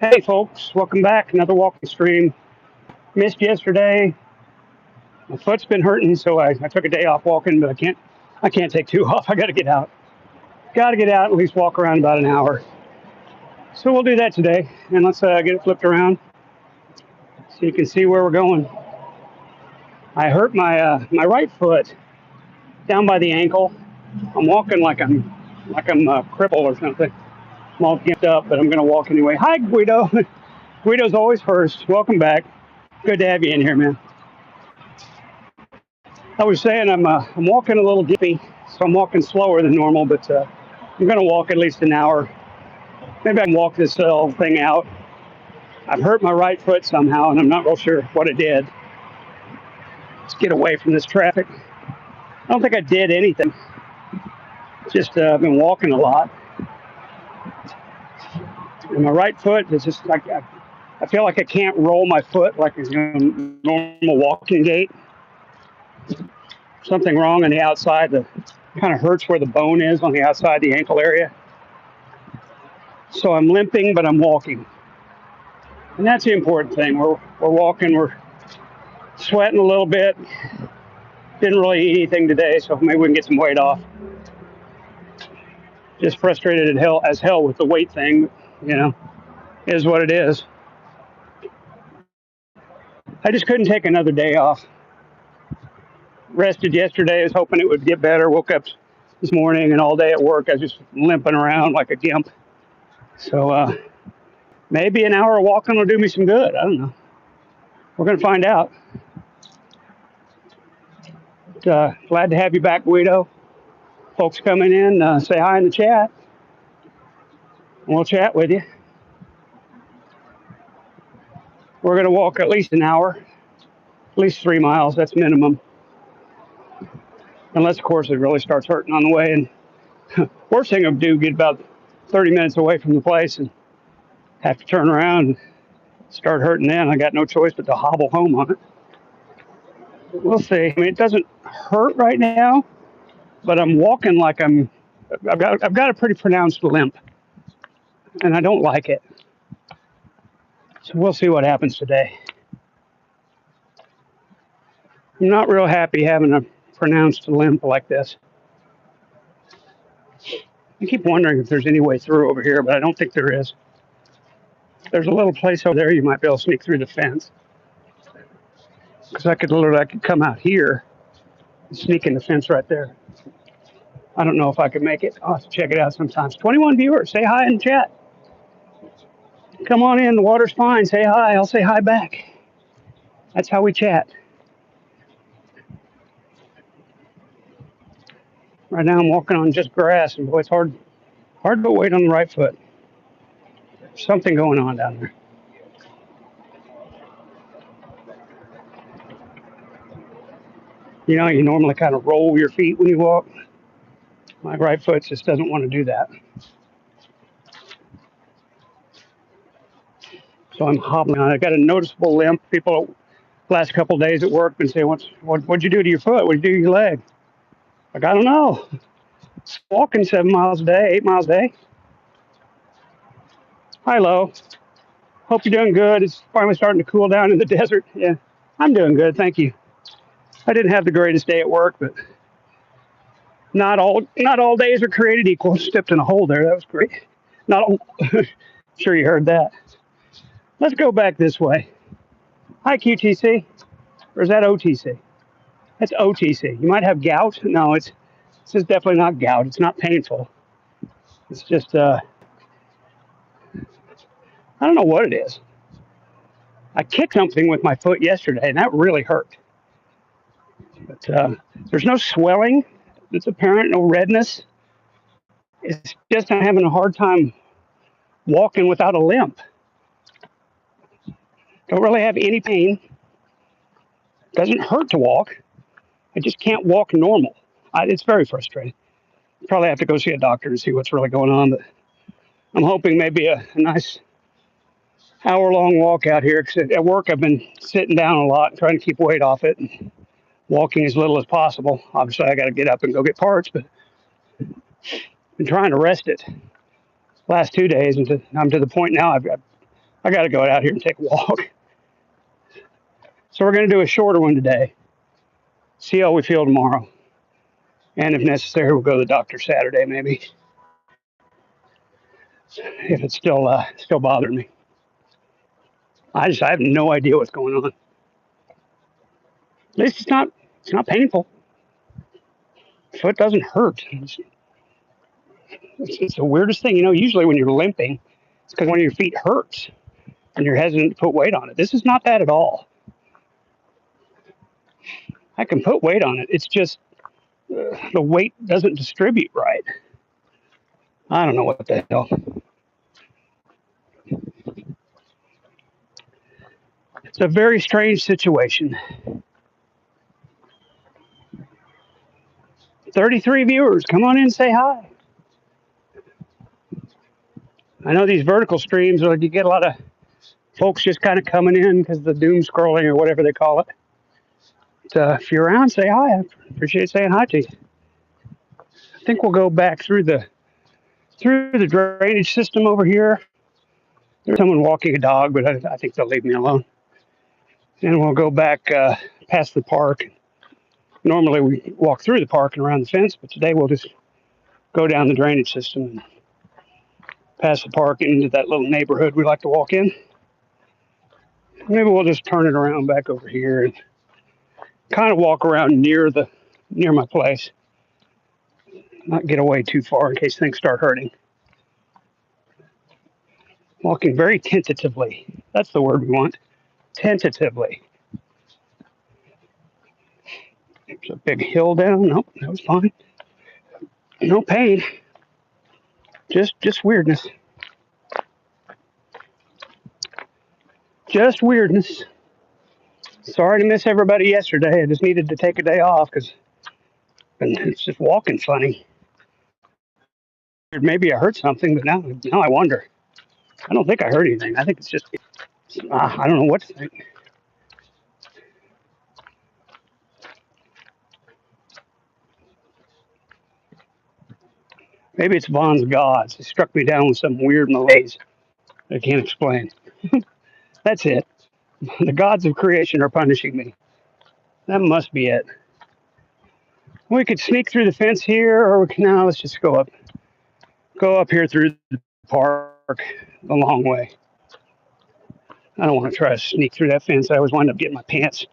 Hey folks, welcome back. Another walking stream. Missed yesterday. My foot's been hurting, so I took a day off walking, but I can't take two off. I gotta get out. Gotta get out, at least walk around about an hour. So we'll do that today. And let's get it flipped around so you can see where we're going. I hurt my right foot down by the ankle. I'm walking like I'm crippled or something. I'm all gimped up, but I'm gonna walk anyway. Hi Guido. Guido's always first. Welcome back. Good to have you in here, man. I was saying I'm walking a little gimpy, so I'm walking slower than normal, but I'm going to walk at least an hour. Maybe I can walk this whole thing out. I've hurt my right foot somehow, and I'm not real sure what it did. Let's get away from this traffic. I don't think I did anything. Just I've been walking a lot, and my right foot is just like I feel like I can't roll my foot like a normal walking gait. Something wrong on the outside. The kind of hurts where the bone is on the outside, the ankle area. So I'm limping, but I'm walking. And that's the important thing. We're walking, we're sweating a little bit. Didn't really eat anything today, so maybe we can get some weight off. Just frustrated as hell with the weight thing, you know, is what it is. I just couldn't take another day off. Rested yesterday, was hoping it would get better. Woke up this morning and all day at work, I was just limping around like a gimp. So maybe an hour of walking will do me some good. I don't know. We're going to find out. Glad to have you back, Guido. Folks coming in, say hi in the chat. We'll chat with you. We're going to walk at least an hour, at least 3 miles. That's minimum. Unless, of course, it really starts hurting on the way. And worst thing I'll do, get about 30 minutes away from the place and have to turn around and start hurting then. I got no choice but to hobble home on it. We'll see. I mean, it doesn't hurt right now, but I'm walking like I've got a pretty pronounced limp, and I don't like it. So we'll see what happens today. I'm not real happy having a pronounced limp like this. I keep wondering if there's any way through over here, but I don't think there is. There's a little place over there you might be able to sneak through the fence. Because I could come out here and sneak in the fence right there. I don't know if I could make it. I'll have to check it out sometimes. 21 viewers, say hi in the chat. Come on in, the water's fine. Say hi, I'll say hi back. That's how we chat. Right now I'm walking on just grass, and boy, it's hard to put weight on the right foot. There's something going on down there. You know, you normally kind of roll your feet when you walk. My right foot just doesn't want to do that. So I'm hobbling on it. I got a noticeable limp. People last couple of days at work been saying, what'd you do to your foot? What'd you do to your leg? Like, I don't know. It's walking 7 miles a day, 8 miles a day. Hi, Lo. Hope you're doing good. It's finally starting to cool down in the desert. Yeah, I'm doing good. Thank you. I didn't have the greatest day at work, but not all days are created equal. Stepped in a hole there. That was great. Not all, sure you heard that. Let's go back this way. Hi, QTC. Or is that OTC? That's OTC. You might have gout. No, this is definitely not gout. It's not painful. It's just I don't know what it is. I kicked something with my foot yesterday, and that really hurt. But there's no swelling that's apparent, no redness. It's just I'm having a hard time walking without a limp. Don't really have any pain. Doesn't hurt to walk. I just can't walk normal. It's very frustrating. Probably have to go see a doctor to see what's really going on. But I'm hoping maybe a nice hour-long walk out here. Cause at work, I've been sitting down a lot, trying to keep weight off it, and walking as little as possible. Obviously, I got to get up and go get parts, but I've been trying to rest it last 2 days, and I'm to the point now. I've I got to go out here and take a walk. So we're going to do a shorter one today. See how we feel tomorrow. And if necessary, we'll go to the doctor Saturday maybe. If it's still bothering me. I have no idea what's going on. At least it's not painful. Foot doesn't hurt. It's the weirdest thing. Usually when you're limping, it's because one of your feet hurts and you're hesitant to put weight on it. This is not that at all. I can put weight on it. It's just the weight doesn't distribute right. I don't know what the hell. It's a very strange situation. 33 viewers. Come on in and say hi. I know these vertical streams, you get a lot of folks just kind of coming in because of the doom scrolling or whatever they call it. But, if you're around, say hi. I appreciate saying hi to you. I think we'll go back through the drainage system over here. There's someone walking a dog, but I think they'll leave me alone. And we'll go back past the park. Normally we walk through the park and around the fence, but today we'll just go down the drainage system and past the park into that little neighborhood we like to walk in. Maybe we'll just turn it around back over here and kind of walk around near my place. Not get away too far in case things start hurting. Walking very tentatively. That's the word we want. Tentatively. There's a big hill down. Nope, that was fine. No pain. Just weirdness. Just weirdness. Sorry to miss everybody yesterday. I just needed to take a day off because it's just walking funny. Maybe I hurt something, but now I wonder. I don't think I hurt anything. I think it's just, I don't know what to think. Maybe it's Vaughn's gods. They struck me down with some weird malaise I can't explain. That's it. The gods of creation are punishing me. That must be it. We could sneak through the fence here, or no, let's just go up here through the park the long way. I don't want to try to sneak through that fence. I always wind up getting my pants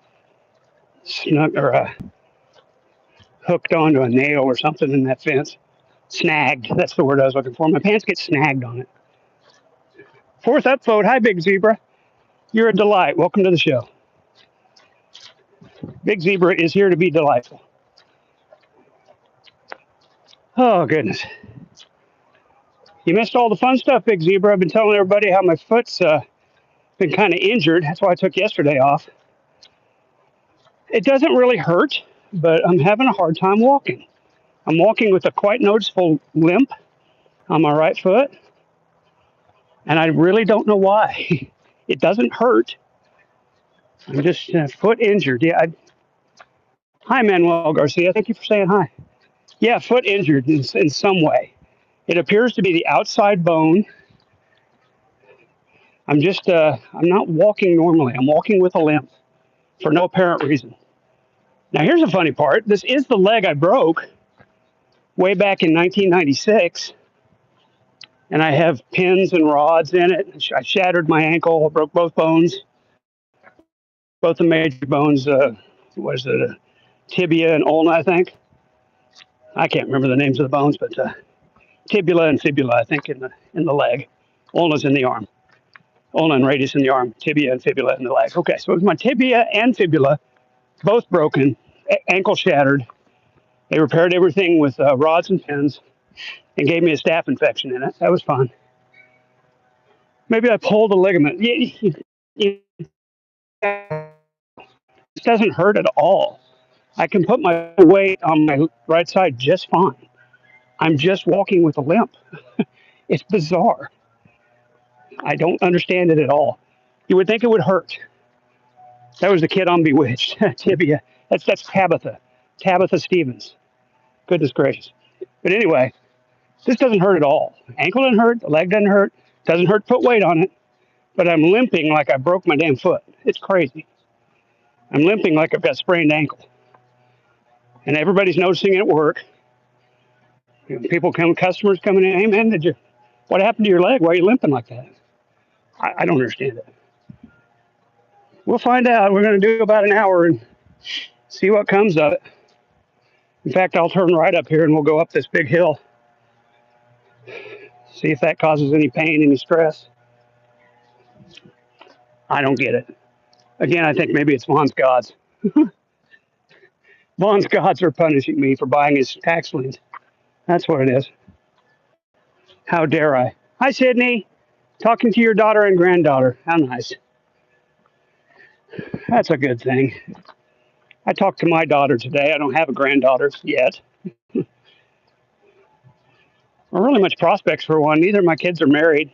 snuck or hooked onto a nail or something in that fence. Snagged. That's the word I was looking for. My pants get snagged on it. Fourth upvote. Hi, Big Zebra. You're a delight. Welcome to the show. Big Zebra is here to be delightful. Oh, goodness. You missed all the fun stuff, Big Zebra. I've been telling everybody how my foot's been kind of injured. That's why I took yesterday off. It doesn't really hurt, but I'm having a hard time walking. I'm walking with a quite noticeable limp on my right foot, and I really don't know why. It doesn't hurt. I'm just foot injured. Yeah. Hi, Manuel Garcia. Thank you for saying hi. Yeah, foot injured in some way. It appears to be the outside bone. I'm not walking normally. I'm walking with a limp for no apparent reason. Now, here's the funny part. This is the leg I broke way back in 1996, and I have pins and rods in it. I shattered my ankle, I broke both bones, both the major bones. Tibia and ulna, I think. I can't remember the names of the bones, but tibula and fibula, I think, in the leg. Ulna's in the arm. Ulna and radius in the arm. Tibia and fibula in the leg. Okay, so it was my tibia and fibula, both broken, ankle shattered. They repaired everything with rods and pins and gave me a staph infection in it. That was fun. Maybe I pulled a ligament. It doesn't hurt at all. I can put my weight on my right side just fine. I'm just walking with a limp. It's bizarre. I don't understand it at all. You would think it would hurt. That was the kid on Bewitched. Tibia. That's Tabitha. Tabitha Stevens. Goodness gracious. But anyway, this doesn't hurt at all. Ankle doesn't hurt. The leg doesn't hurt. Doesn't hurt to put weight on it. but I'm limping like I broke my damn foot. It's crazy. I'm limping like I've got a sprained ankle. And everybody's noticing it at work. People come, customers coming in, hey man, what happened to your leg? Why are you limping like that? I don't understand it. We'll find out. We're going to do about an hour and see what comes of it. In fact, I'll turn right up here and we'll go up this big hill. See if that causes any pain, any stress. I don't get it. Again, I think maybe it's Vaughn's gods. Vaughn's gods are punishing me for buying his tax liens. That's what it is. How dare I? Hi, Sydney. Talking to your daughter and granddaughter. How nice. That's a good thing. I talked to my daughter today. I don't have a granddaughter yet. Or really much prospects for one. Neither of my kids are married.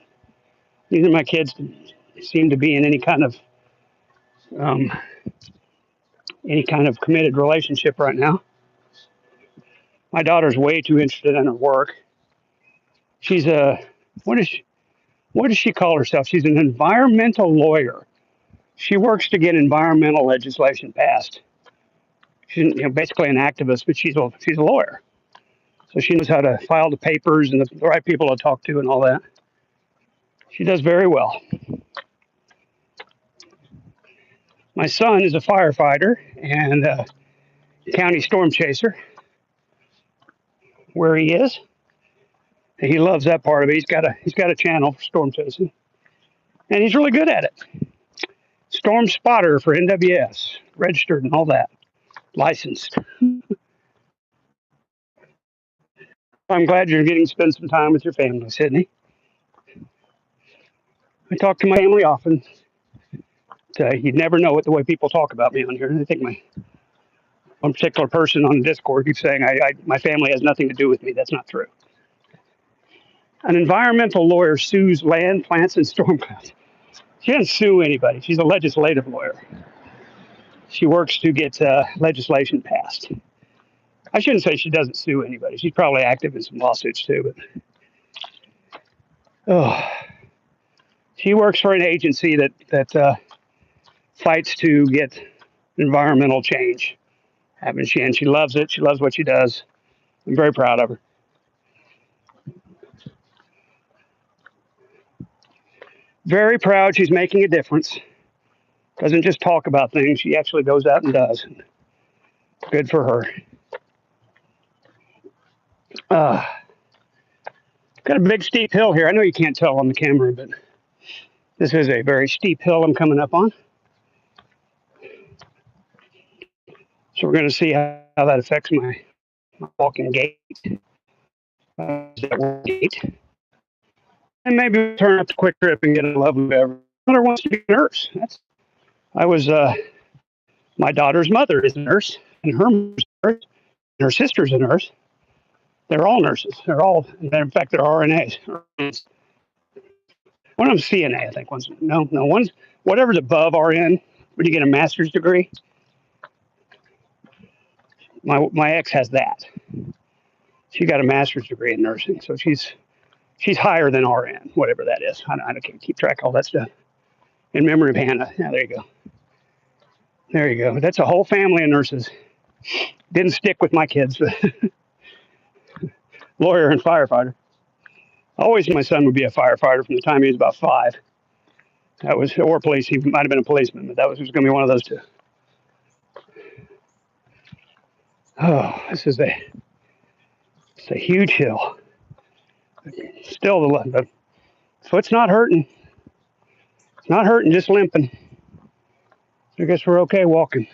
Neither of my kids seem to be in um, any kind of committed relationship right now. My daughter's way too interested in her work. She's a what does she call herself? She's an environmental lawyer. She works to get environmental legislation passed. She's basically an activist, but she's a lawyer. So she knows how to file the papers and the right people to talk to and all that. She does very well. My son is a firefighter and a county storm chaser where he is. He loves that part of it. He's got a channel for storm chasing, and he's really good at it. Storm spotter for NWS, registered and all that, licensed. I'm glad you're getting to spend some time with your family, Sydney. I talk to my family often. You'd never know it the way people talk about me on here. I think one particular person on Discord keeps saying my family has nothing to do with me. That's not true. An environmental lawyer sues land, plants, and storm clouds. She doesn't sue anybody. She's a legislative lawyer. She works to get legislation passed. I shouldn't say she doesn't sue anybody. She's probably active in some lawsuits too. But she works for an agency that fights to get environmental change. And she loves it. She loves what she does. I'm very proud of her. Very proud she's making a difference. Doesn't just talk about things. She actually goes out and does. Good for her. Got a big steep hill here. I know you can't tell on the camera, but this is a very steep hill I'm coming up on. So we're going to see how that affects my walking gait. Gait. And maybe we'll turn up the quick trip and get a lovely beverage. My mother wants to be a nurse. My daughter's mother is a nurse, and her mother's a nurse, and her sister's a nurse. They're all nurses. In fact, they're RNAs. One of them's CNA, I think. One's whatever's above RN when you get a master's degree. My ex has that. She got a master's degree in nursing, so she's higher than RN, whatever that is. I can't keep track of all that stuff. In memory of Hannah. Yeah, there you go. There you go. That's a whole family of nurses. Didn't stick with my kids. Lawyer and firefighter. Always my son would be a firefighter from the time he was about 5. Or police. He might have been a policeman, but was going to be one of those two. Oh, it's a huge hill. Still, the foot's not hurting. It's not hurting, just limping. I guess we're okay walking.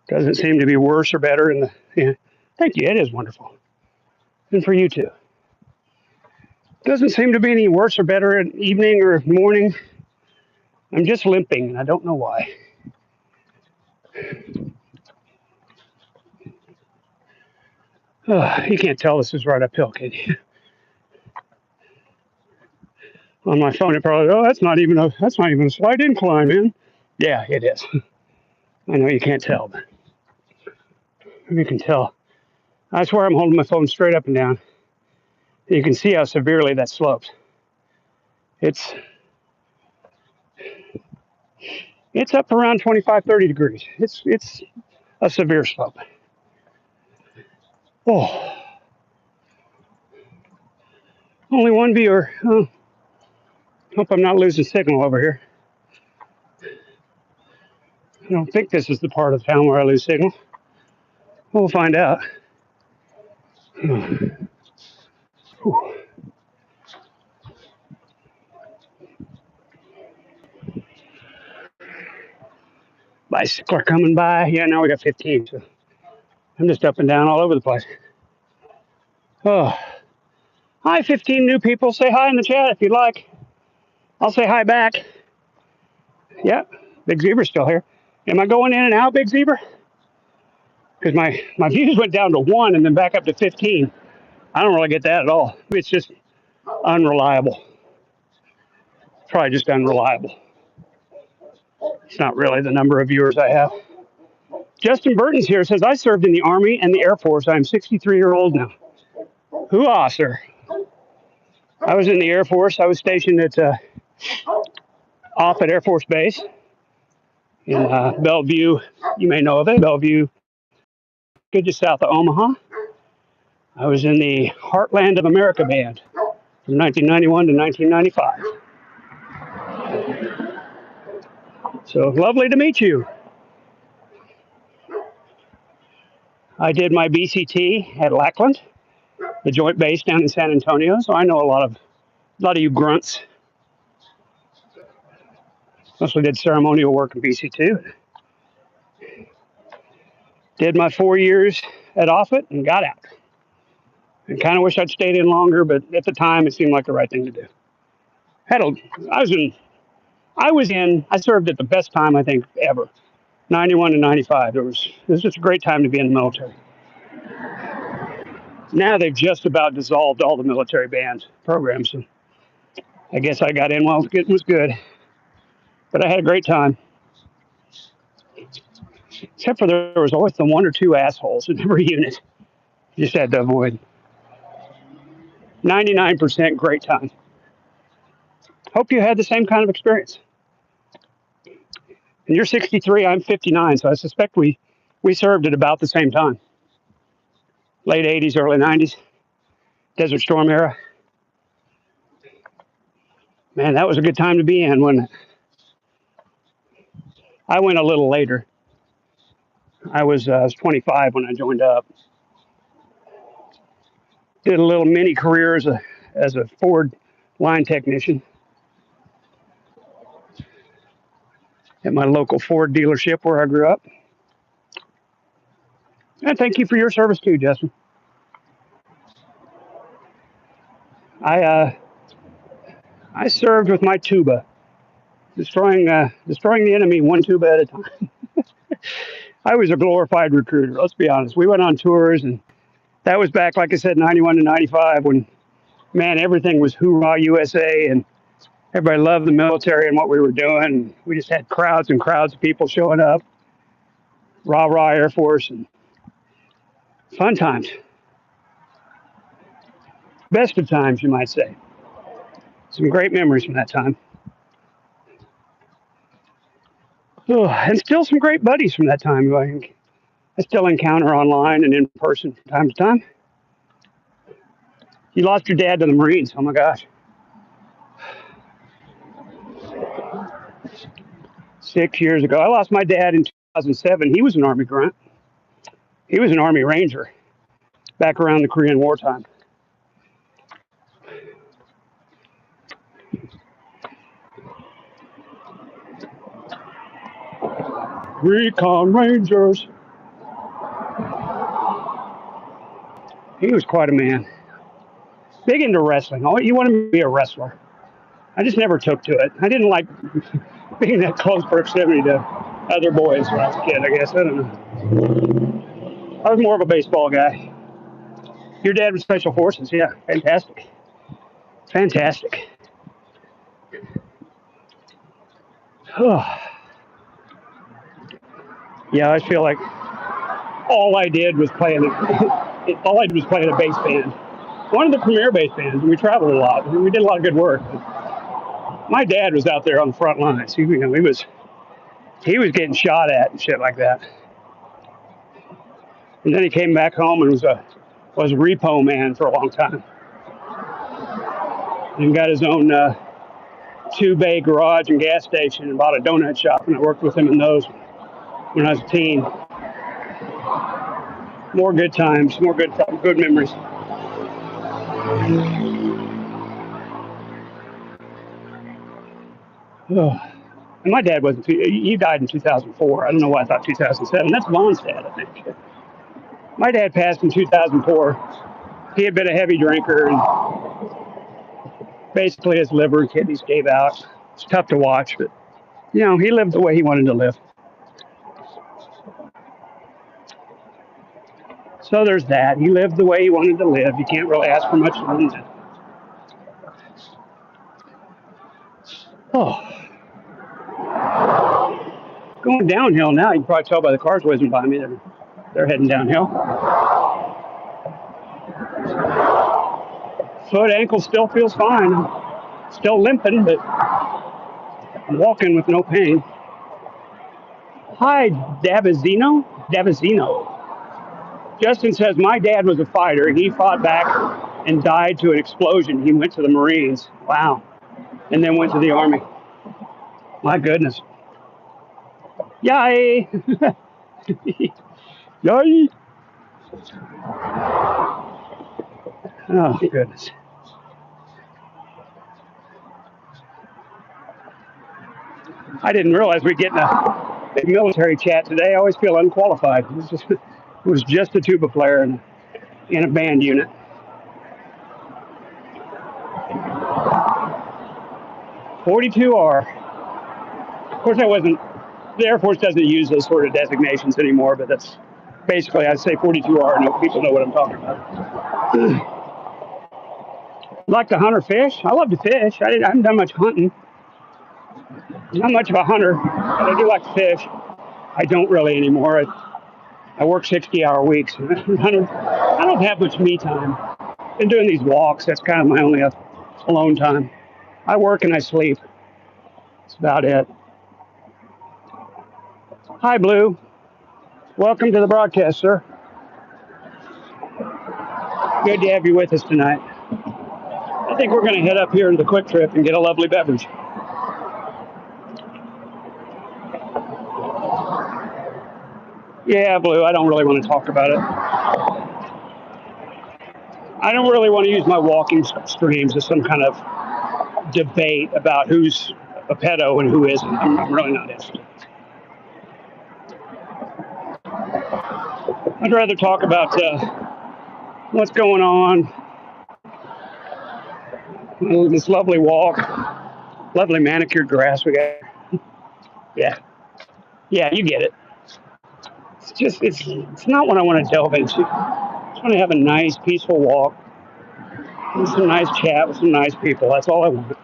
Doesn't seem to be worse or better thank you, it is wonderful. And for you too. Doesn't seem to be any worse or better in evening or morning. I'm just limping, and I don't know why. You can't tell this is right uphill, can you? On my phone, it probably, that's not even a slight incline, man. Yeah, it is. I know you can't tell, but you can tell. I swear I'm holding my phone straight up and down. You can see how severely that slopes. It's it's up around 25, 30 degrees. It's a severe slope. Oh, only one viewer. Oh, hope I'm not losing signal over here. I don't think this is the part of town where I lose signal. We'll find out. Whew. Bicycler coming by. Yeah, now we got 15. So I'm just up and down all over the place. Oh, hi, 15 new people. Say hi in the chat if you'd like. I'll say hi back. Yeah, Big Zebra's still here. Am I going in and out, Big Zebra? Because my views went down to 1 and then back up to 15. I don't really get that at all. It's just unreliable. Probably just unreliable. It's not really the number of viewers I have. Justin Burton's here, says, I served in the Army and the Air Force. I'm 63-year-old now. Hoo-ah, sir. I was in the Air Force. I was stationed at Offutt Air Force Base in Bellevue. You may know of it, Bellevue, just south of Omaha. I was in the Heartland of America band from 1991 to 1995. So lovely to meet you. I did my BCT at Lackland, the Joint Base down in San Antonio. So I know a lot of you grunts. Mostly did ceremonial work in BC2. Did my 4 years at Offutt and got out. And kind of wish I'd stayed in longer, but at the time it seemed like the right thing to do. I served at the best time I think ever, 91 to 95. It was just a great time to be in the military. Now they've just about dissolved all the military band programs. So I guess I got in while it was good, but I had a great time. Except for there was always the 1 or 2 assholes in every unit. You just had to avoid. 99% great time. Hope you had the same kind of experience. And you're 63, I'm 59, so I suspect we served at about the same time. Late 80s, early 90s, Desert Storm era. Man, that was a good time to be in, wasn't it? I went a little later. I was 25 when I joined up. Did a little mini career as a Ford line technician at my local Ford dealership where I grew up. And thank you for your service too, Justin. I served with my tuba, destroying the enemy one tuba at a time. I was a glorified recruiter. Let's be honest. We went on tours, and that was back, like I said, 91 to 95, when, man, everything was hoorah USA, and everybody loved the military and what we were doing. We just had crowds and crowds of people showing up. Rah rah Air Force, and fun times. Best of times, you might say. Some great memories from that time. Oh, and still some great buddies from that time who I still encounter online and in person from time to time. You lost your dad to the Marines. Oh my gosh. 6 years ago. I lost my dad in 2007. He was an Army grunt. He was an Army Ranger back around the Korean War time. Recon Rangers. He was quite a man. Big into wrestling. Oh, he wanted me to be a wrestler. I just never took to it. I didn't like being that close proximity to other boys when I was a kid, I guess. I don't know. I was more of a baseball guy. Your dad was Special Forces. Yeah, fantastic. Fantastic. Yeah, I feel like all I did was play in a bass band. One of the premier bass bands, and we traveled a lot. We did a lot of good work. My dad was out there on the front lines. He was getting shot at and shit like that. And then he came back home and was a repo man for a long time. And got his own 2-bay garage and gas station and bought a donut shop. And I worked with him in those when I was a teen. More good times, more good memories. Oh. And my dad wasn't. He died in 2004. I don't know why I thought 2007. That's Vaughn's dad, I think. My dad passed in 2004. He had been a heavy drinker, and basically his liver and kidneys gave out. It's tough to watch, but he lived the way he wanted to live. So there's that. He lived the way he wanted to live. You can't really ask for much more than that. Oh. Going downhill now. You can probably tell by the cars whizzing by me. They're heading downhill. Foot, ankle still feels fine. I'm still limping, but I'm walking with no pain. Hi, Davizino. Justin says, my dad was a fighter. He fought back and died to an explosion. He went to the Marines. Wow. And then went to the Army. My goodness. Yay! Yay! Oh, goodness. I didn't realize we'd get in a military chat today. I always feel unqualified. It was just a tuba player in a band unit. .42R. Of course, the Air Force doesn't use those sort of designations anymore, but that's basically, I'd say .42R. No, people know what I'm talking about. Like to hunt or fish? I love to fish. I haven't done much hunting. Not much of a hunter, but I do like to fish. I don't really anymore. I work 60-hour weeks. I don't have much me time. Been doing these walks. That's kind of my only alone time. I work and I sleep. That's about it. Hi, Blue. Welcome to the broadcast, sir. Good to have you with us tonight. I think we're going to head up here to the Quick Trip and get a lovely beverage. Yeah, Blue, I don't really want to talk about it. I don't really want to use my walking streams as some kind of debate about who's a pedo and who isn't. I'm really not interested. I'd rather talk about what's going on. This lovely walk, lovely manicured grass we got. Yeah, you get it. It's not what I want to delve into. I just want to have a nice, peaceful walk, and some nice chat with some nice people. That's all I want.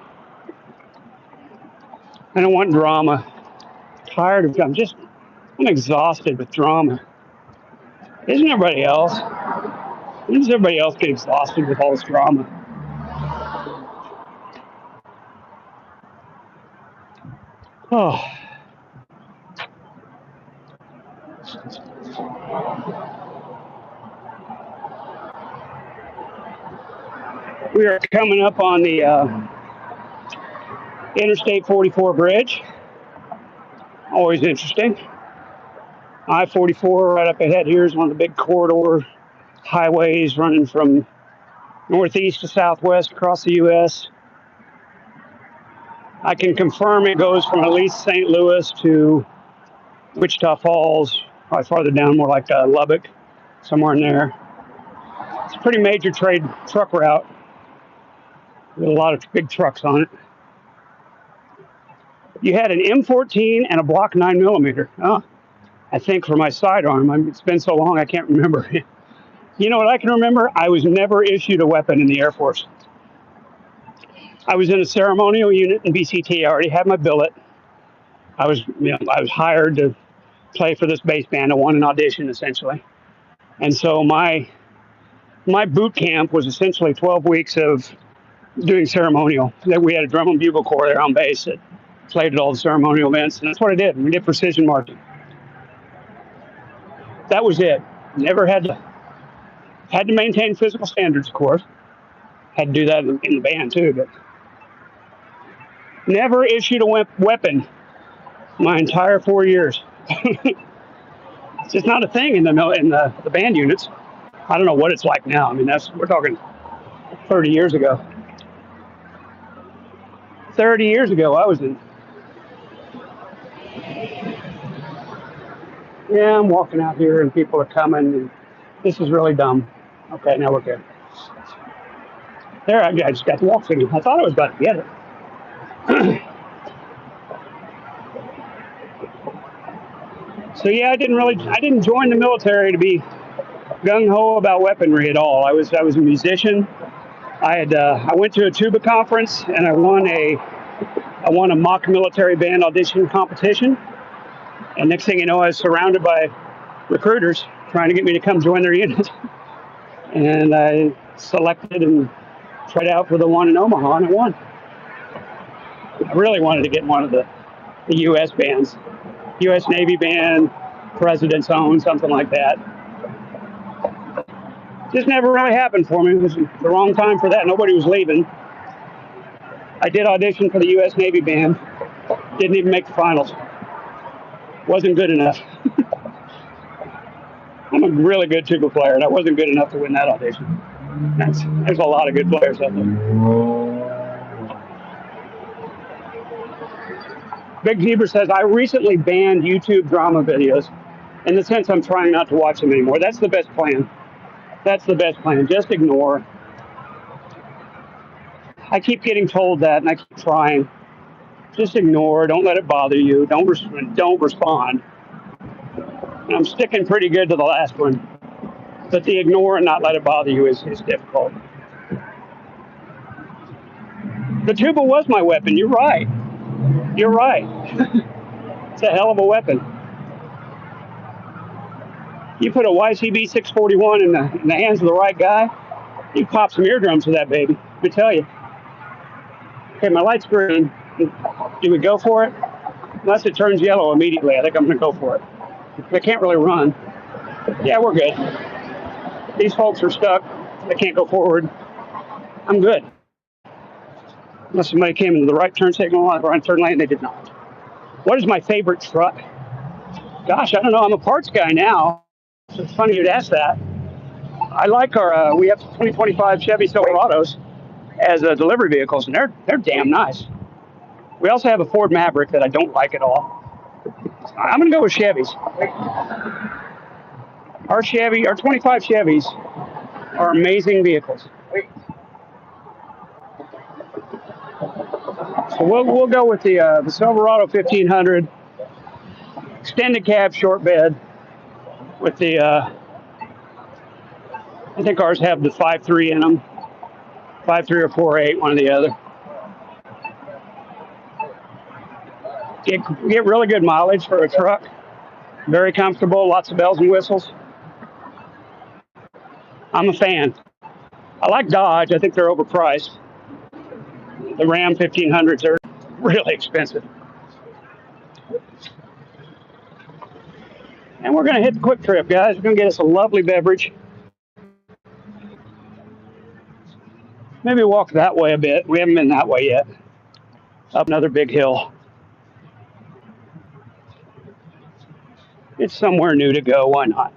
I don't want drama. I'm exhausted with drama. Isn't everybody else? When does everybody else get exhausted with all this drama? Oh. We are coming up on the Interstate 44 bridge. Always interesting. I-44 right up ahead here is one of the big corridor highways running from northeast to southwest across the U.S. I can confirm it goes from at least St. Louis to Wichita Falls, probably farther down, more like Lubbock, somewhere in there. It's a pretty major truck route with a lot of big trucks on it. You had an M14 and a Block 9mm. Oh, I think for my sidearm. It's been so long I can't remember. You know what I can remember? I was never issued a weapon in the Air Force. I was in a ceremonial unit in BCT. I already had my billet. I was hired to play for this bass band. I won an audition essentially, and so my boot camp was essentially 12 weeks of doing ceremonial. That we had a drum and bugle corps there on base that played at all the ceremonial events, and that's what I did. We did precision marching. That was it. Never had to maintain physical standards, of course. Had to do that in the band too, but never issued a weapon my entire 4 years. It's just not a thing in the band units. I don't know what it's like now. I mean, we're talking 30 years ago. 30 years ago, I was in. Yeah, I'm walking out here and people are coming. And this is really dumb. Okay, now we're good. There, I just got the walk signal. I thought I was about to get it. So yeah, I didn't join the military to be gung ho about weaponry at all. I was a musician. I went to a tuba conference and I won a mock military band audition competition. And next thing you know, I was surrounded by recruiters trying to get me to come join their unit. And I selected and tried out for the one in Omaha, and I won. I really wanted to get one of the U.S. bands, U.S. Navy band, President's Own, something like that. Just never really happened for me. It was the wrong time for that. Nobody was leaving. I did audition for the U.S. Navy band. Didn't even make the finals. Wasn't good enough. I'm a really good tuba player, and I wasn't good enough to win that audition. There's a lot of good players out there. Big Zebra says, I recently banned YouTube drama videos. In the sense, I'm trying not to watch them anymore. That's the best plan. That's the best plan. Just ignore. I keep getting told that, and I keep trying. Just ignore. Don't let it bother you. Don't respond. And I'm sticking pretty good to the last one. But the ignore and not let it bother you is difficult. The tuba was my weapon. You're right. You're right. It's a hell of a weapon. You put a YCB 641 in the hands of the right guy, you pop some eardrums with that baby. Let me tell you. Okay, my light's green. Do we go for it? Unless it turns yellow immediately, I think I'm going to go for it. They can't really run. Yeah, we're good. These folks are stuck. They can't go forward. I'm good. Unless somebody came into the right turn signal or on turn lane, they did not. What is my favorite truck? Gosh, I don't know. I'm a parts guy now. So it's funny you'd ask that. I like we have 2025 Chevy Silverados as delivery vehicles, and they're damn nice. We also have a Ford Maverick that I don't like at all. I'm going to go with Chevys. Our 25 Chevys are amazing vehicles. So we'll go with the Silverado 1500 extended cab short bed with the I think ours have the 5.3 in them, 5.3 or 4.8, one or the other. Get really good mileage for a truck. Very comfortable, lots of bells and whistles. I'm a fan. I like Dodge. I think they're overpriced. The Ram 1500s are really expensive. And we're going to hit the Quick Trip, guys. We're going to get us a lovely beverage. Maybe walk that way a bit. We haven't been that way yet. Up another big hill. It's somewhere new to go. Why not?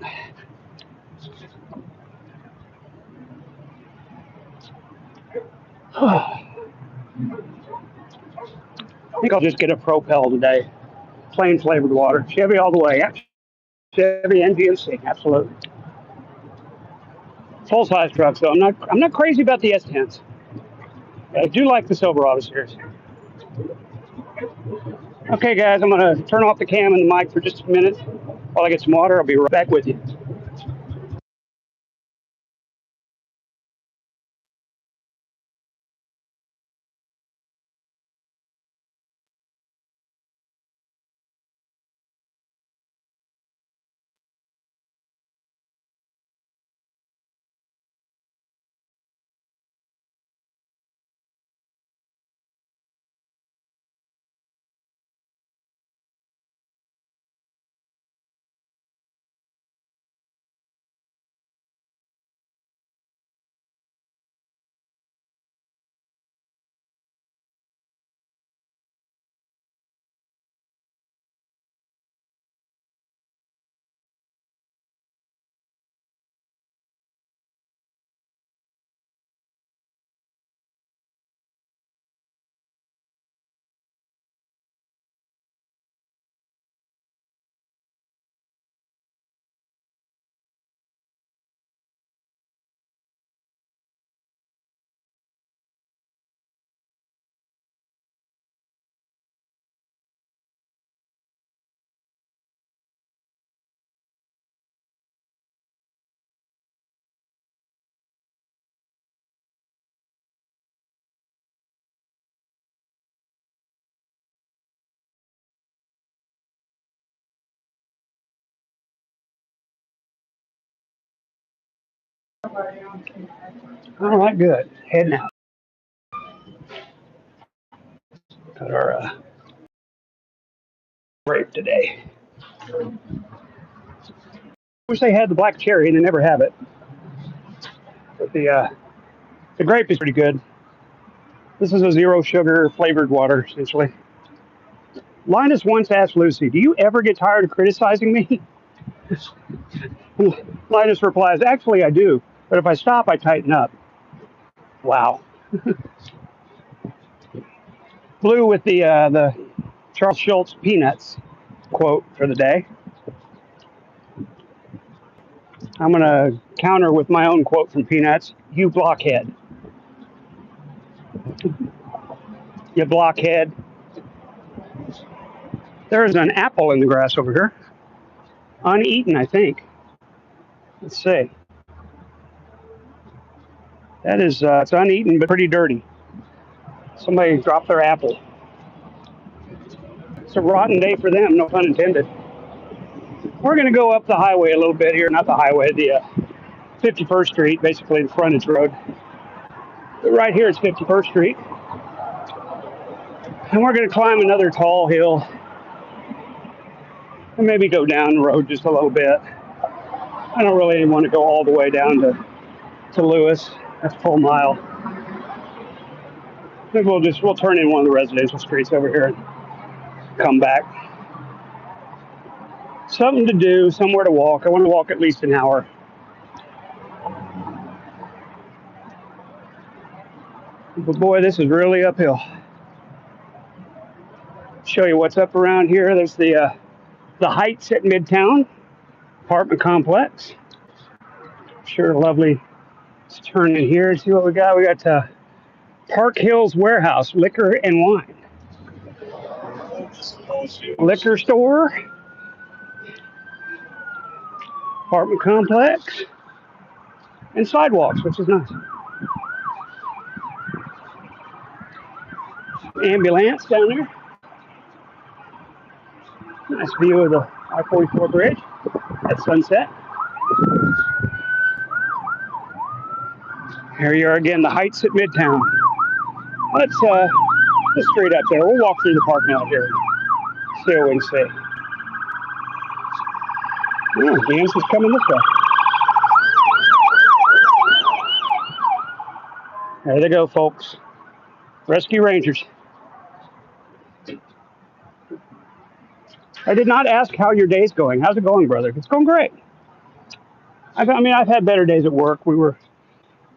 I think I'll just get a Propel today. Plain flavored water. Chevy all the way. Yeah. Chevy and GMC. Absolutely. Full size truck. So I'm not crazy about the S10s. I do like the Silverado series. Okay, guys, I'm going to turn off the cam and the mic for just a minute while I get some water. I'll be right back with you. All right, good. Heading out. Got our grape today. Wish they had the black cherry, and they never have it. But the grape is pretty good. This is a zero sugar flavored water, essentially. Linus once asked Lucy, "Do you ever get tired of criticizing me?" Linus replies, "Actually, I do, but if I stop, I tighten up." Wow. Blue with the Charles Schultz Peanuts quote for the day. I'm going to counter with my own quote from Peanuts. You blockhead. You blockhead. There's an apple in the grass over here. Uneaten, I think. Let's see. That is, it's uneaten, but pretty dirty. Somebody dropped their apple. It's a rotten day for them, no pun intended. We're going to go up the highway a little bit here. Not the highway, the 51st Street, basically the frontage road. But right here it's 51st Street. And we're going to climb another tall hill and maybe go down the road just a little bit. I don't really want to go all the way down to Lewis. That's a full mile. I think we'll turn in one of the residential streets over here and come back. Something to do, somewhere to walk. I want to walk at least an hour. But boy, this is really uphill. Show you what's up around here. There's the Heights at Midtown apartment complex. Sure, lovely. Let's turn in here and see what we got. We got Park Hills Warehouse, liquor and wine. Liquor store, apartment complex, and sidewalks, which is nice. Ambulance down there. Nice view of the I-44 bridge at sunset. Here you are again, the Heights at Midtown. Let's straight up there. We'll walk through the parking lot here. See what we can see. Oh, Dan's is coming this way. There they go, folks. Rescue Rangers. I did not ask how your day's going. How's it going, brother? It's going great. I've had better days at work. We were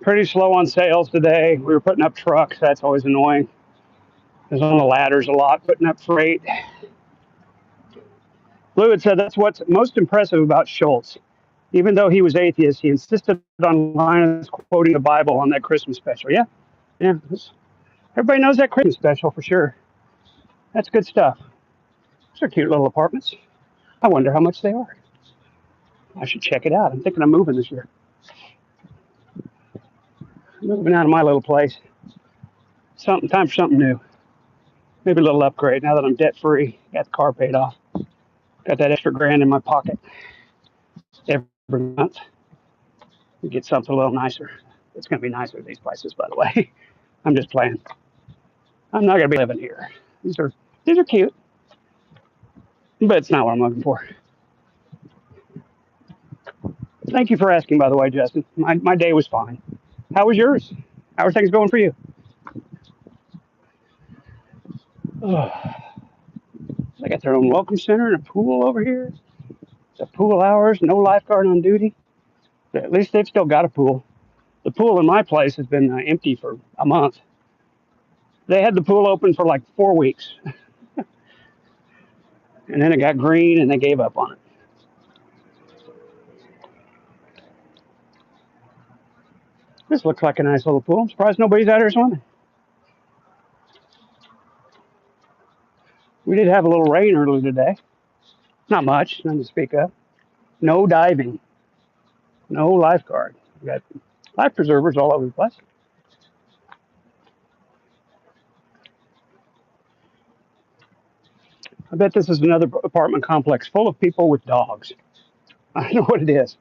pretty slow on sales today. We were putting up trucks. That's always annoying. I was on the ladders a lot, putting up freight. Blue had said that's what's most impressive about Schultz. Even though he was atheist, he insisted on Linus quoting the Bible on that Christmas special. Yeah. Everybody knows that Christmas special for sure. That's good stuff. These are cute little apartments. I wonder how much they are. I should check it out. I'm thinking of moving this year. Moving out of my little place. Time for something new. Maybe a little upgrade now that I'm debt free. Got the car paid off. Got that extra grand in my pocket every month. Get something a little nicer. It's going to be nicer at these places, by the way. I'm just playing. I'm not going to be living here. These are cute, but it's not what I'm looking for. Thank you for asking, by the way, Justin. My day was fine. How was yours? How are things going for you? Oh, they got their own welcome center and a pool over here. The pool hours, no lifeguard on duty. But at least they've still got a pool. The pool in my place has been empty for a month. They had the pool open for like 4 weeks. And then it got green and they gave up on it. This looks like a nice little pool. I'm surprised nobody's out here swimming. We did have a little rain earlier today. Not much, nothing to speak of. No diving. No lifeguard. We got life preservers all over the place. I bet this is another apartment complex full of people with dogs. I don't know what it is.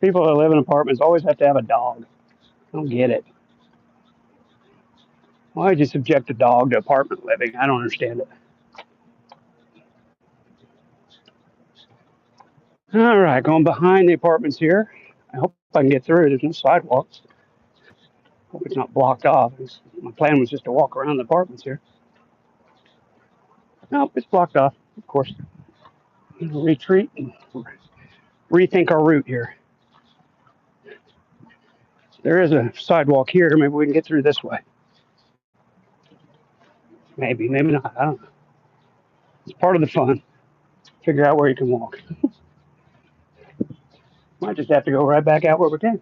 People that live in apartments always have to have a dog. I don't get it. Why would you subject a dog to apartment living? I don't understand it. All right, going behind the apartments here. I hope I can get through. There's no sidewalks. Hope it's not blocked off. My plan was just to walk around the apartments here. Nope, it's blocked off, of course. Retreat and rethink our route here. There is a sidewalk here. Maybe we can get through this way. Maybe, maybe not. I don't know. It's part of the fun. Figure out where you can walk. Might just have to go right back out where we came.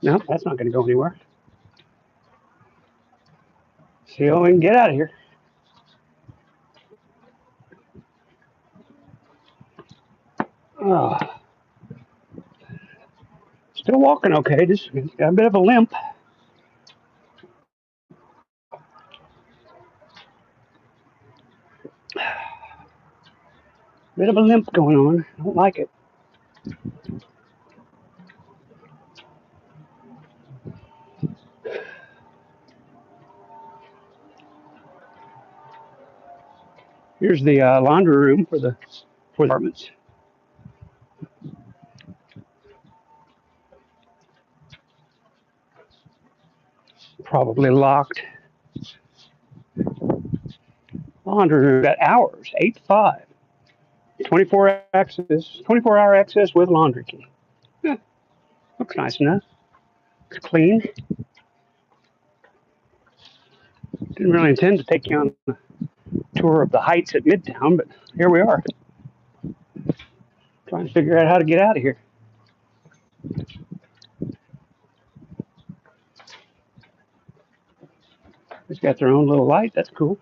No, that's not going to go anywhere. See how we can get out of here. Oh, still walking okay. Just got a bit of a limp. Bit of a limp going on. I don't like it. Here's the laundry room for the apartments. Probably locked. Laundry room got hours, 8 to 5. 24-hour access with laundry key. Yeah, looks nice enough. It's clean. Didn't really intend to take you on a tour of the heights at Midtown, but here we are. Trying to figure out how to get out of here. It's got their own little light. That's cool.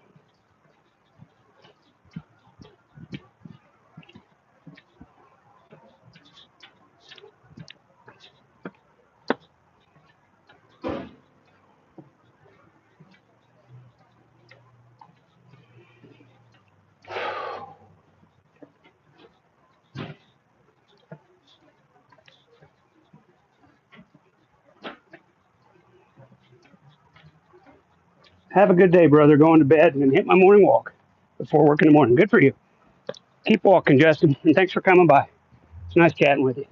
Have a good day, brother. Going to bed and hit my morning walk before work in the morning. Good for you. Keep walking, Justin, and thanks for coming by. It's nice chatting with you.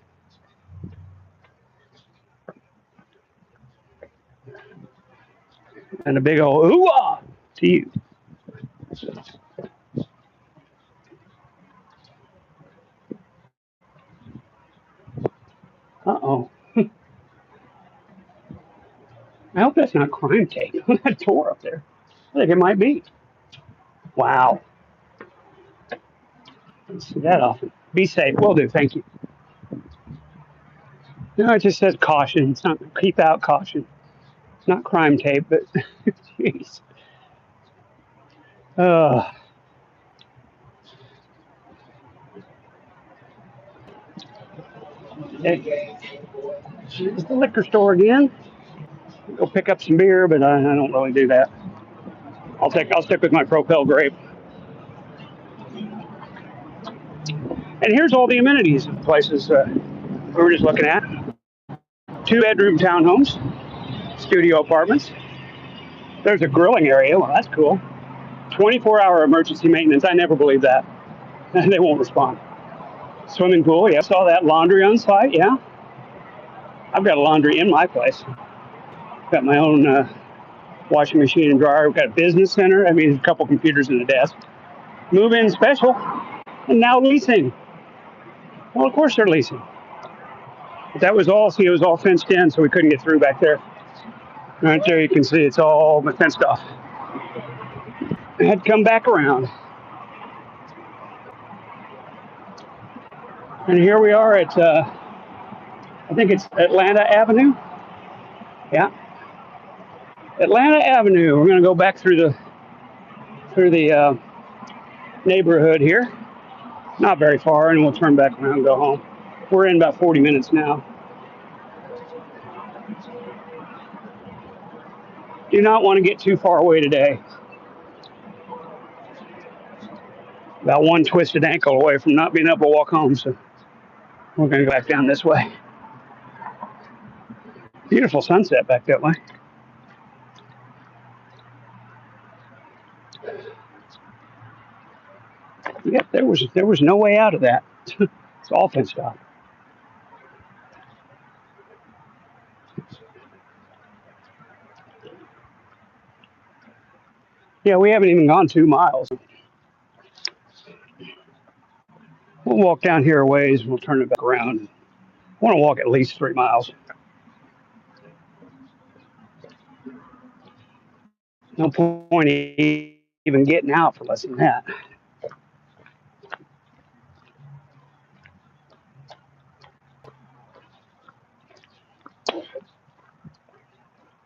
And a big old ooh-ah to you. Uh-oh. I hope that's not crime tape on that door up there. I think it might be. Wow. Don't see that often. Be safe. Will do. Thank you. No, it just says caution. It's not keep out caution. It's not crime tape, but jeez. Uh, it's the liquor store again. Go pick up some beer, but I don't really do that. I'll stick with my Propel Grape. And here's all the amenities of places we were just looking at. 2-bedroom townhomes, studio apartments. There's a grilling area. Well, that's cool. 24-hour emergency maintenance. I never believe that. They won't respond. Swimming pool. Yeah, saw that. Laundry on site. Yeah. I've got laundry in my place. Got my own washing machine and dryer. We've got a business center. I mean, a couple computers and a desk. Move-in special. And now leasing. Well, of course they're leasing. But that was all, see, it was all fenced in, so we couldn't get through back there. Right there, you can see it's all fenced off. I had to come back around. And here we are at, I think it's Atlanta Avenue. Yeah. Atlanta Avenue. We're going to go back through the neighborhood here. Not very far, and we'll turn back around and go home. We're in about 40 minutes now. Do not want to get too far away today. about one twisted ankle away from not being able to walk home. So we're going to go back down this way. Beautiful sunset back that way. Yep, there was no way out of that. It's all fenced off. Yeah, we haven't even gone 2 miles. We'll walk down here a ways and we'll turn it back around. I want to walk at least 3 miles. No point even getting out for less than that.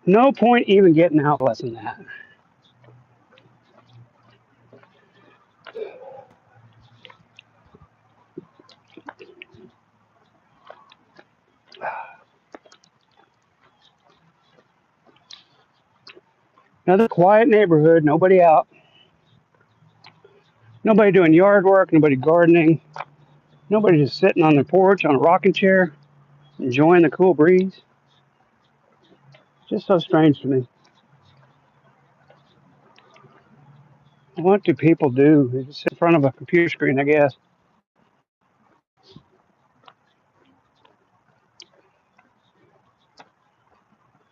No point even getting out for less than that. Another quiet neighborhood, nobody out. Nobody doing yard work, nobody gardening. Nobody just sitting on the porch on a rocking chair, enjoying the cool breeze. Just so strange to me. What do people do? They just sit in front of a computer screen, I guess.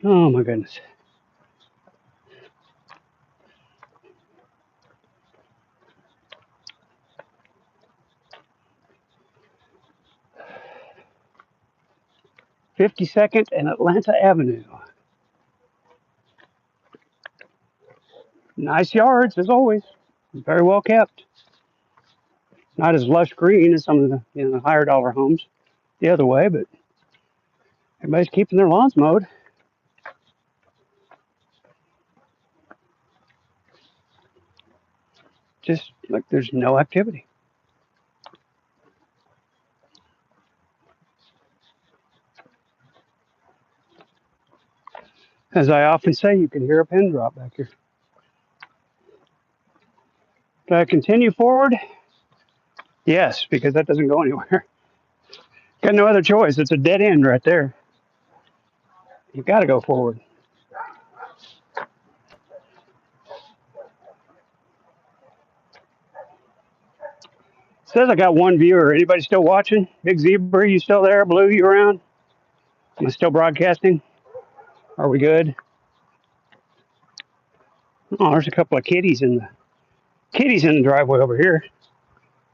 Oh my goodness. "52nd and Atlanta Avenue." Nice yards as always. Very well kept. Not as lush green as some of the higher dollar homes the other way, but everybody's keeping their lawns mowed. Just like there's no activity. As I often say, you can hear a pin drop back here. Do I continue forward? Yes, because that doesn't go anywhere. Got no other choice. It's a dead end right there. You got to go forward. Says I got one viewer. Anybody still watching? Big Zebra, you still there? Blue, you around? Am I still broadcasting? Are we good? Oh, there's a couple of kitties in the driveway over here.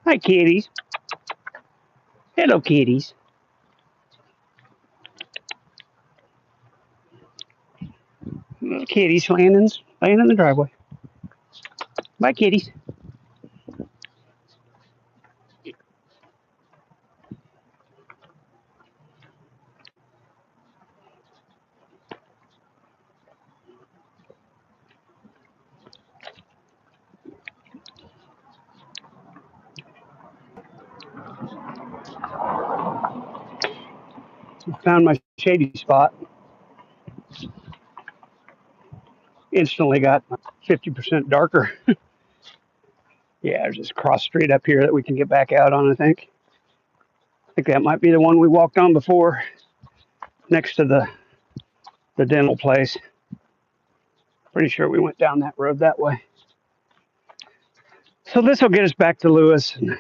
Hi, kitties. Hello, kitties. Little kitties laying in the driveway. Bye, kitties. Found my shady spot. Instantly got 50% darker. Yeah, there's this cross street up here that we can get back out on, I think. I think that might be the one we walked on before, next to the dental place. Pretty sure we went down that road that way. So this will get us back to Lewis. And I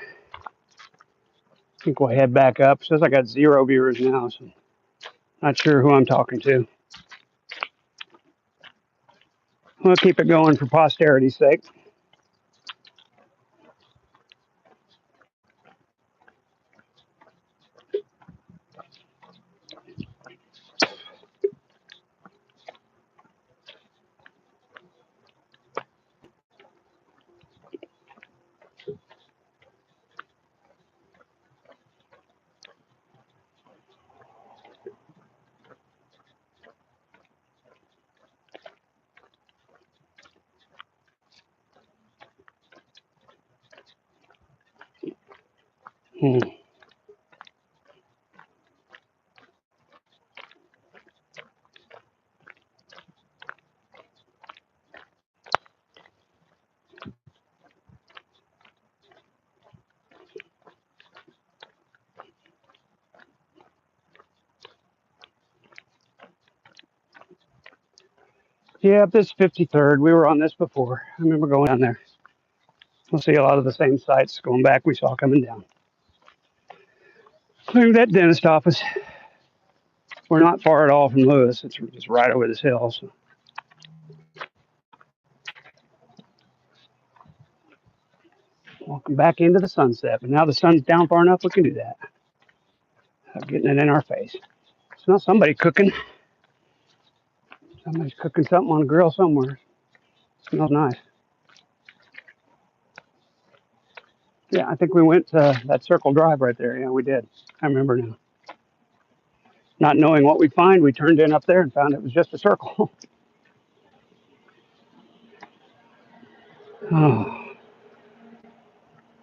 think we'll head back up. It says I got 0 viewers now, so not sure who I'm talking to. We'll keep it going for posterity's sake. Hmm. Yeah, this 53rd. We were on this before. I remember going down there. We'll see a lot of the same sites going back we saw coming down. Including that dentist office. We're not far at all from Lewis. It's just right over this hill. So. Walking back into the sunset. But now the sun's down far enough we can do that. Without getting it in our face. Smell somebody cooking. Somebody's cooking something on a grill somewhere. Smells nice. Yeah, I think we went to that Circle Drive right there. Yeah, we did. I remember now. Not knowing what we'd find, we turned in up there and found it was just a circle. Oh.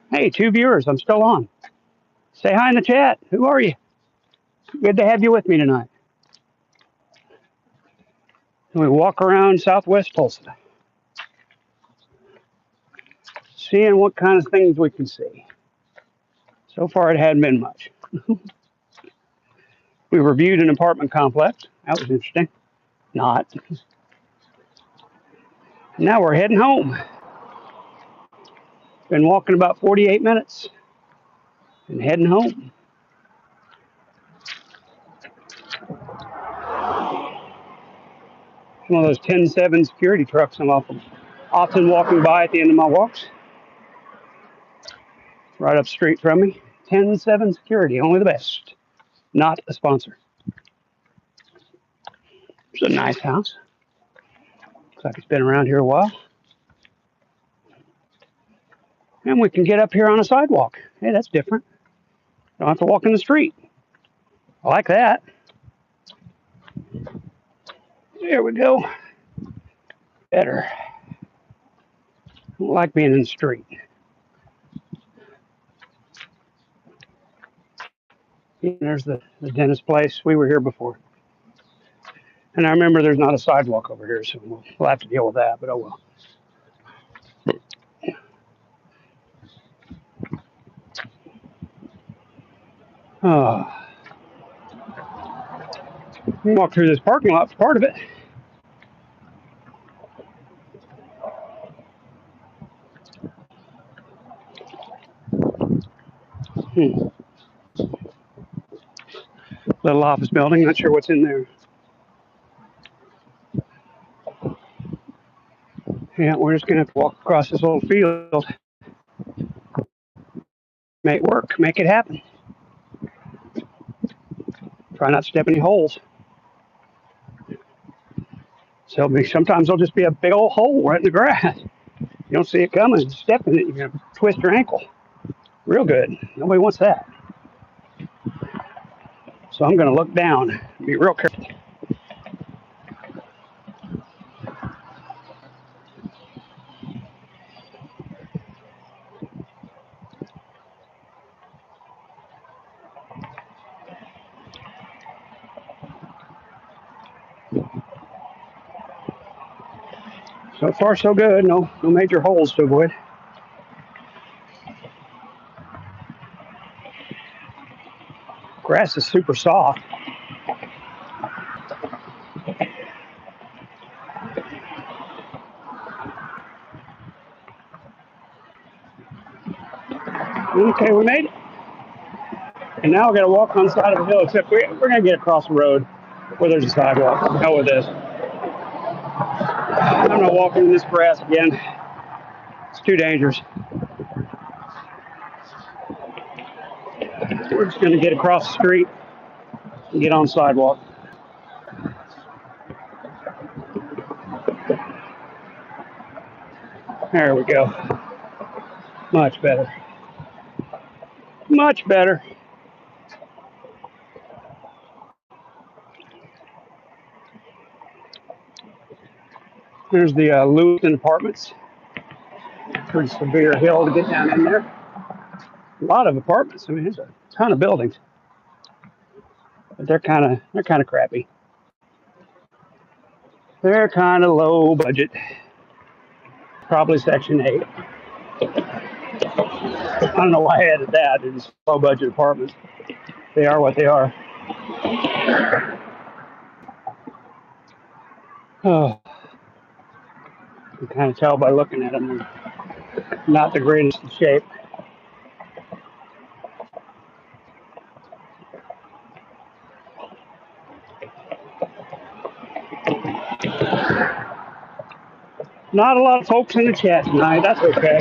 Hey, 2 viewers. I'm still on. Say hi in the chat. Who are you? Good to have you with me tonight. We walk around Southwest Tulsa, seeing what kind of things we can see. So far, it hadn't been much. We reviewed an apartment complex. That was interesting. Not. Now we're heading home. Been walking about 48 minutes and heading home. One of those 10-7 security trucks I'm often walking by at the end of my walks. Right up street from me. 10-7 security, only the best. Not a sponsor. It's a nice house. Looks like it's been around here a while. And we can get up here on a sidewalk. Hey, that's different. Don't have to walk in the street. I like that. There we go. Better. Don't like being in the street. And there's the dentist place. We were here before. And I remember there's not a sidewalk over here, so we'll have to deal with that, but oh well. Oh. Walk through this parking lot for part of it. Little office building, not sure what's in there. Yeah, we're just gonna have to walk across this little field. Make it work, make it happen. Try not to step any holes. So sometimes there'll just be a big old hole right in the grass. You don't see it coming, step in it, you're gonna twist your ankle. Real good. Nobody wants that. So I'm gonna look down, be real careful. So far, so good. No major holes to avoid. Grass is super soft. Okay, we made it. And now we're gonna walk on the side of the hill, except we're gonna get across the road where there's a sidewalk. Hell with this. I'm not walking in this grass again. It's too dangerous. We're just gonna get across the street and get on the sidewalk. There we go. Much better. Much better. There's the Lewiston Apartments. Pretty severe hill to get down in there. A lot of apartments. I mean, there's a ton of buildings, but they're kind of crappy. They're kind of low budget. Probably Section 8. I don't know why I added that. They're just low budget apartments. They are what they are. Oh. You can kind of tell by looking at them, they're not the greatest of shape. Not a lot of folks in the chat tonight. That's okay.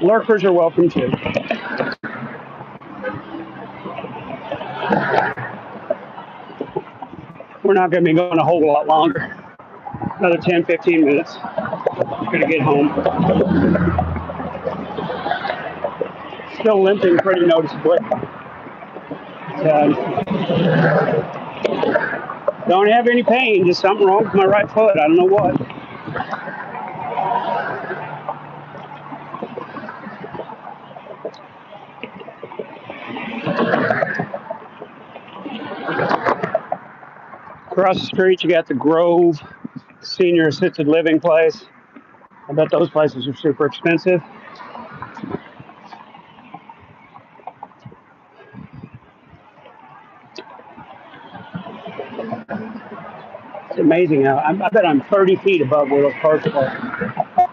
Lurkers are welcome too. We're not going to be going a whole lot longer. Another 10, 15 minutes. Going to get home. Still limping pretty noticeably. Don't have any pain, just something wrong with my right foot. I don't know what. Across the street, you got the Grove Senior Assisted Living place. I bet those places are super expensive. It's amazing how I bet I'm 30 feet above where those cars are.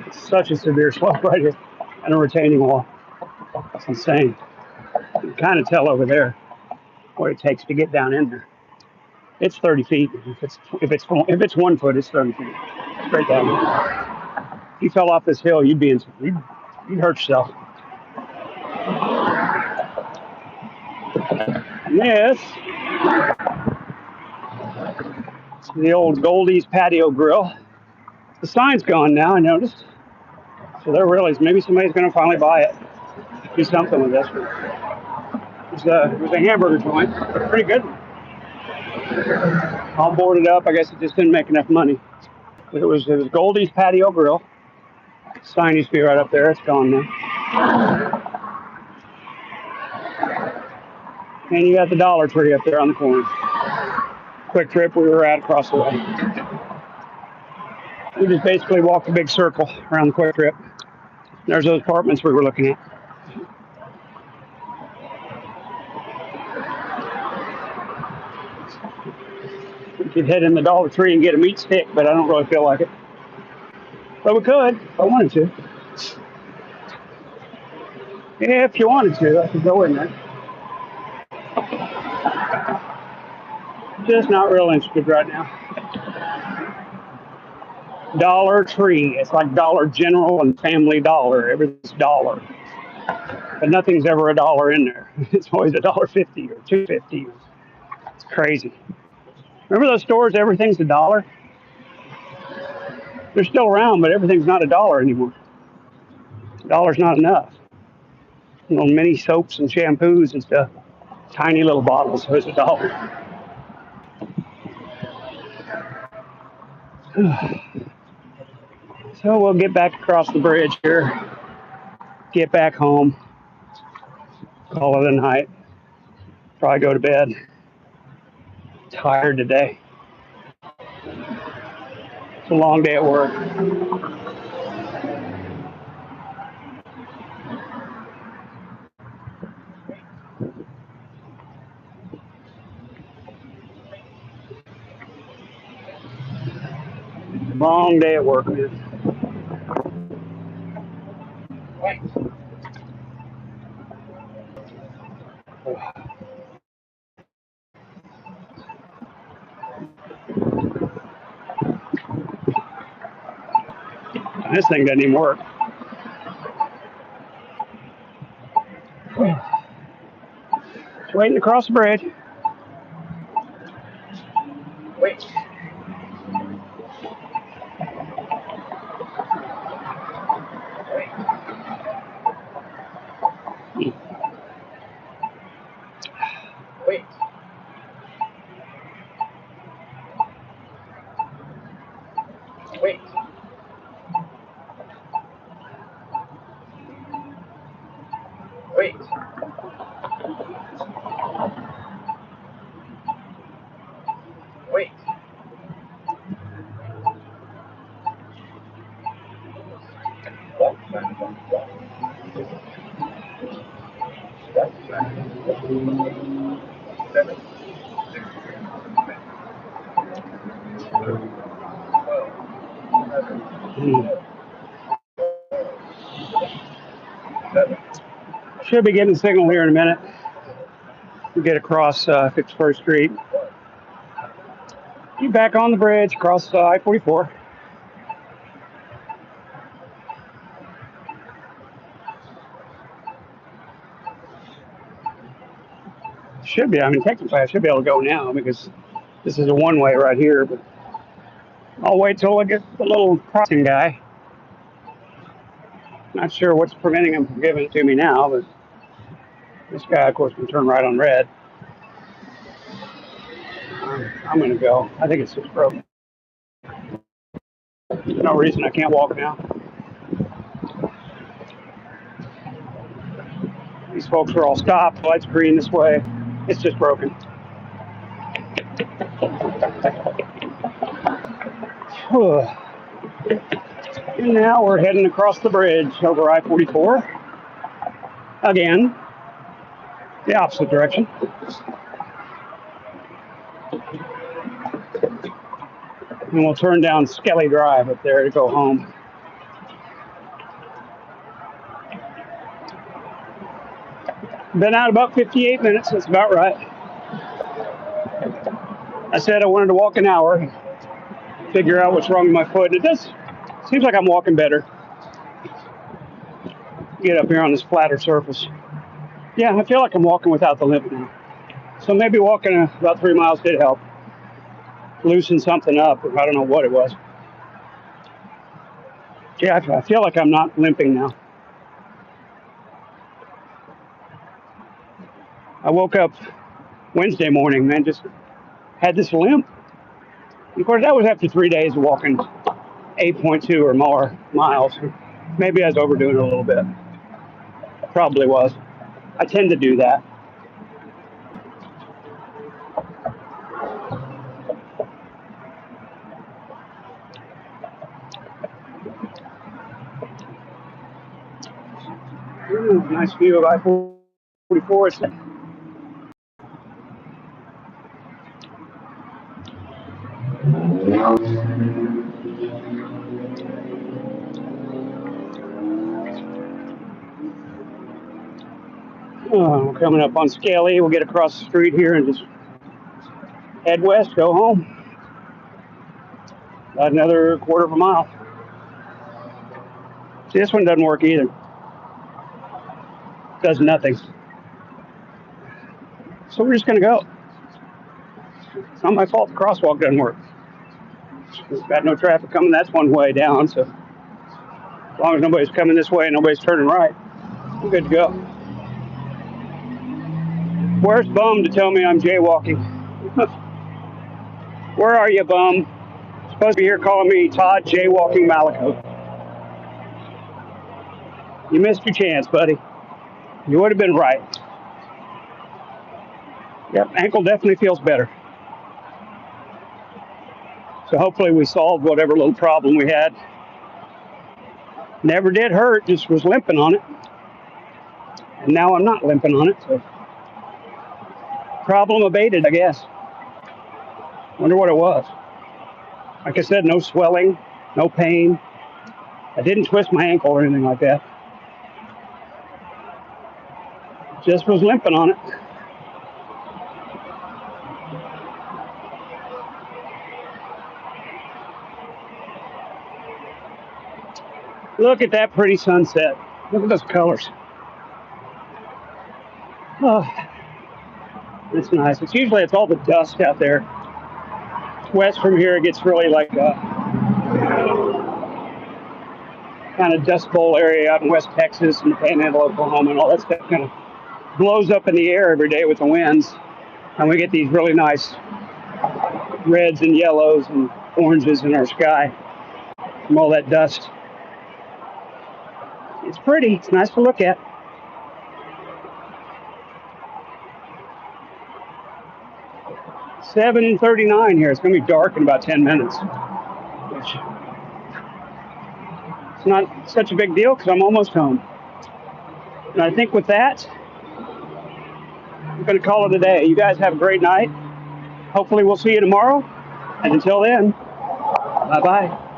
It's such a severe slope right here and a retaining wall. It's insane. You can kind of tell over there what it takes to get down in there. It's 30 feet. If it's 1 foot, it's 30 feet straight down. If you fell off this hill, you'd hurt yourself. This is the old Goldie's Patio Grill. The sign's gone now, I noticed. So they're really, maybe somebody's going to finally buy it. Do something with this. It was a hamburger joint. Pretty good. All boarded up. I guess it just didn't make enough money. But it was Goldie's Patio Grill. Sign used to be right up there. It's gone now. And you got the Dollar Tree up there on the corner. Quick Trip we were at across the way. We just basically walked a big circle around the Quick Trip. There's those apartments we were looking at. We could head in the Dollar Tree and get a meat stick, but I don't really feel like it. But we could if I wanted to. Yeah, if you wanted to, I could go in there. Just not real interested right now. Dollar Tree. It's like Dollar General and Family Dollar. Everything's dollar. But nothing's ever $1 in there. It's always $1.50 or $2.50. It's crazy. Remember those stores, everything's $1? They're still around, but everything's not $1 anymore. $1's not enough. Little mini soaps and shampoos and stuff. Tiny little bottles, so it's $1. So we'll get back across the bridge here. Get back home. Call it a night. Probably go to bed. Tired today. It's a long day at work. Long day at work, man. This thing doesn't even work. Just waiting to cross the bridge. Wait. Wait. Wait. Wait. Wait. Should be getting the signal here in a minute. We'll get across 51st Street. Be back on the bridge, across I-44. Should be. I mean, technically, I should be able to go now because this is a one-way right here. But I'll wait till I get the little crossing guy. Not sure what's preventing him from giving it to me now, but this guy, of course, can turn right on red. I'm going to go. I think it's just broken. There's no reason I can't walk now. These folks are all stopped. Lights green this way. It's just broken. And now we're heading across the bridge over I-44. Again, the opposite direction. And we'll turn down Skelly Drive up there to go home. Been out about 58 minutes. That's about right. I said I wanted to walk an hour, figure out what's wrong with my foot. And it does. Seems like I'm walking better. Get up here on this flatter surface. Yeah, I feel like I'm walking without the limp now. So maybe walking about 3 miles did help. Loosen something up, or I don't know what it was. Yeah, I feel like I'm not limping now. I woke up Wednesday morning and just had this limp. And of course, that was after 3 days of walking 8.2 or more miles. Maybe I was overdoing it a little bit. Probably was. I tend to do that. Ooh, nice view of I-44. We're coming up on Skelly. We'll get across the street here and just head west, go home. About another quarter of a mile. See, this one doesn't work either. Does nothing. So we're just going to go. It's not my fault the crosswalk doesn't work. We've got no traffic coming. That's one way down. So as long as nobody's coming this way and nobody's turning right, we're good to go. Where's Bum to tell me I'm jaywalking? Where are you, Bum? Supposed to be here calling me Todd Jaywalking Malico. You missed your chance, buddy. You would have been right. Yep, ankle definitely feels better. So hopefully we solved whatever little problem we had. Never did hurt, just was limping on it. And now I'm not limping on it, so problem abated, I guess. Wonder what it was. Like I said, no swelling, no pain. I didn't twist my ankle or anything like that. Just was limping on it. Look at that pretty sunset. Look at those colors. Oh, that's nice. It's all the dust out there. West from here, it gets really like a kind of dust bowl area out in West Texas and the Panhandle, Oklahoma, and all that stuff kind of blows up in the air every day with the winds. And we get these really nice reds and yellows and oranges in our sky from all that dust. It's pretty. It's nice to look at. $7:39 here. It's going to be dark in about 10 minutes. Which it's not such a big deal because I'm almost home. And I think with that, I'm going to call it a day. You guys have a great night. Hopefully we'll see you tomorrow. And until then, bye-bye.